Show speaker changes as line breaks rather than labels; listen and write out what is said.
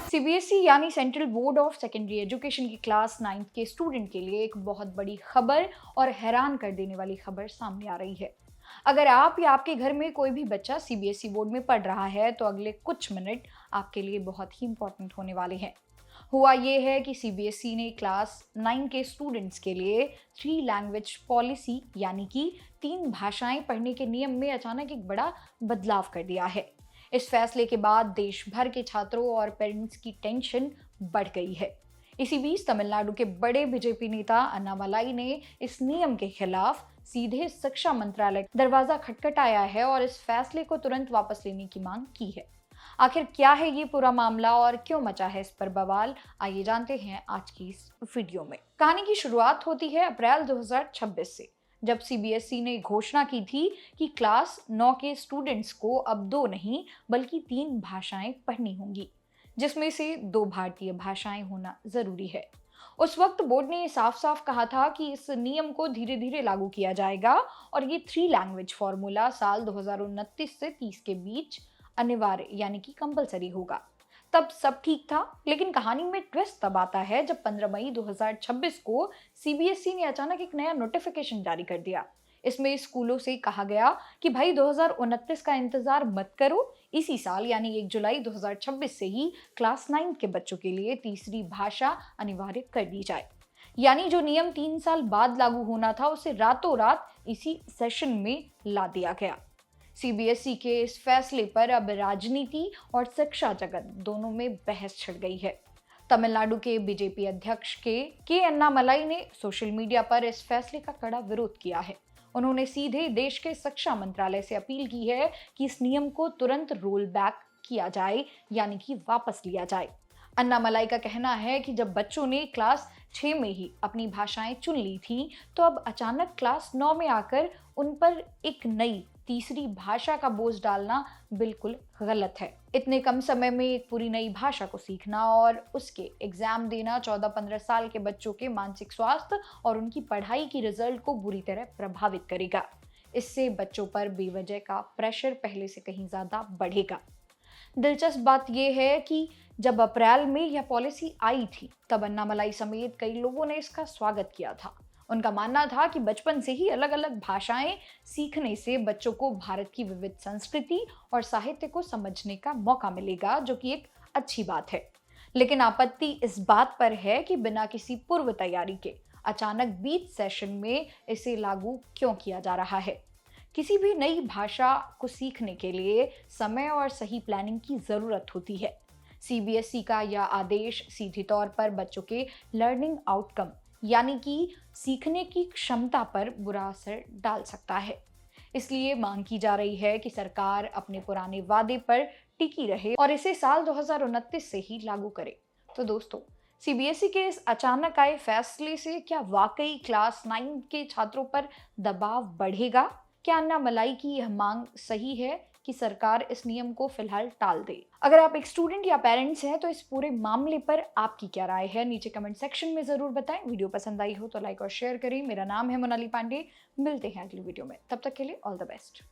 CBSE यानी central board of secondary education की class 9th के स्टूडेंट के लिए एक बहुत बड़ी खबर और हैरान कर देने वाली खबर सामने आ रही है। अगर आप या आपके घर में कोई भी बच्चा सीबीएसई बोर्ड में पढ़ रहा है तो अगले कुछ मिनट आपके लिए बहुत ही इंपॉर्टेंट होने वाले हैं। हुआ ये है कि सीबीएसई ने क्लास 9 के स्टूडेंट्स के लिए 3 लैंग्वेज पॉलिसी यानी कि 3 भाषाएं पढ़ने के नियम में अचानक एक बड़ा बदलाव कर दिया है। इस फैसले के बाद देश भर के छात्रों और पेरेंट्स की टेंशन बढ़ गई है। इसी बीच तमिलनाडु के बड़े बीजेपी नेता अन्नामलाई ने इस नियम के खिलाफ सीधे शिक्षा मंत्रालय का दरवाजा खटखटाया है और इस फैसले को तुरंत वापस लेने की मांग की है। आखिर क्या है ये पूरा मामला और क्यों मचा है इस पर बवाल, आइए जानते हैं आज की इस वीडियो में। कहानी की शुरुआत होती है अप्रैल 2026 से, जब सीबीएसई ने घोषणा की थी कि क्लास 9 के स्टूडेंट्स को अब 2 नहीं बल्कि 3 भाषाएं पढ़नी होंगी, जिसमें से 2 भारतीय भाषाएं होना जरूरी है। उस वक्त बोर्ड ने साफ साफ कहा था कि इस नियम को धीरे धीरे लागू किया जाएगा और ये 3 लैंग्वेज फॉर्मूला साल 2029 से 30 के बीच अनिवार्य यानी कि कंपलसरी होगा। तब सब ठीक था, लेकिन कहानी में ट्विस्ट तब आता है जब 15 मई 2026 को सीबीएसई ने अचानक एक नया नोटिफिकेशन जारी कर दिया। इसमें स्कूलों से कहा गया कि भाई 2029 का इंतजार मत करो, इसी साल यानी 1 जुलाई 2026 से ही क्लास 9 के बच्चों के लिए तीसरी भाषा अनिवार्य कर दी जाए। यानी जो नियम 3 साल बाद लागू होना था उसे रातों रात इसी सेशन में ला दिया गया। सीबीएसई के इस फैसले पर अब राजनीति और शिक्षा जगत दोनों में बहस छिड़ गई है। तमिलनाडु के बीजेपी अध्यक्ष के अन्नामलाई ने सोशल मीडिया पर इस फैसले का कड़ा विरोध किया है। उन्होंने सीधे देश के शिक्षा मंत्रालय से अपील की है कि इस नियम को तुरंत रोल बैक किया जाए यानी कि वापस लिया जाए। अन्नामलाई का कहना है कि जब बच्चों ने क्लास 6 में ही अपनी भाषाएं चुन ली थी तो अब अचानक क्लास 9 में आकर उन पर एक नई तीसरी भाषा का बोझ डालना बिल्कुल गलत है। इतने कम समय में एक पूरी नई भाषा को सीखना और उसके एग्जाम देना 14-15 साल के बच्चों के मानसिक स्वास्थ्य और उनकी पढ़ाई की रिजल्ट को बुरी तरह प्रभावित करेगा। इससे बच्चों पर बेवजह का प्रेशर पहले से कहीं ज्यादा बढ़ेगा। दिलचस्प बात यह है कि जब अप्रैल में यह पॉलिसी आई थी तब अन्नामलाई समेत कई लोगों ने इसका स्वागत किया था। उनका मानना था कि बचपन से ही अलग अलग भाषाएं सीखने से बच्चों को भारत की विविध संस्कृति और साहित्य को समझने का मौका मिलेगा, जो कि एक अच्छी बात है। लेकिन आपत्ति इस बात पर है कि बिना किसी पूर्व तैयारी के अचानक बीच सेशन में इसे लागू क्यों किया जा रहा है। किसी भी नई भाषा को सीखने के लिए समय और सही प्लानिंग की जरूरत होती है। सीबीएसई का यह आदेश सीधे तौर पर बच्चों के लर्निंग आउटकम यानी कि सीखने की क्षमता पर बुरा असर डाल सकता है। इसलिए मांग की जा रही है कि सरकार अपने पुराने वादे पर टिकी रहे और इसे साल 2029 से ही लागू करे। तो दोस्तों, सीबीएसई के इस अचानक आए फैसले से क्या वाकई क्लास 9 के छात्रों पर दबाव बढ़ेगा? क्या अन्नामलाई की यह मांग सही है कि सरकार इस नियम को फिलहाल टाल दे? अगर आप एक स्टूडेंट या पेरेंट्स हैं तो इस पूरे मामले पर आपकी क्या राय है, नीचे कमेंट सेक्शन में जरूर बताएं। वीडियो पसंद आई हो तो लाइक और शेयर करें। मेरा नाम है मोनाली पांडे। मिलते हैं अगली वीडियो में, तब तक के लिए ऑल द बेस्ट।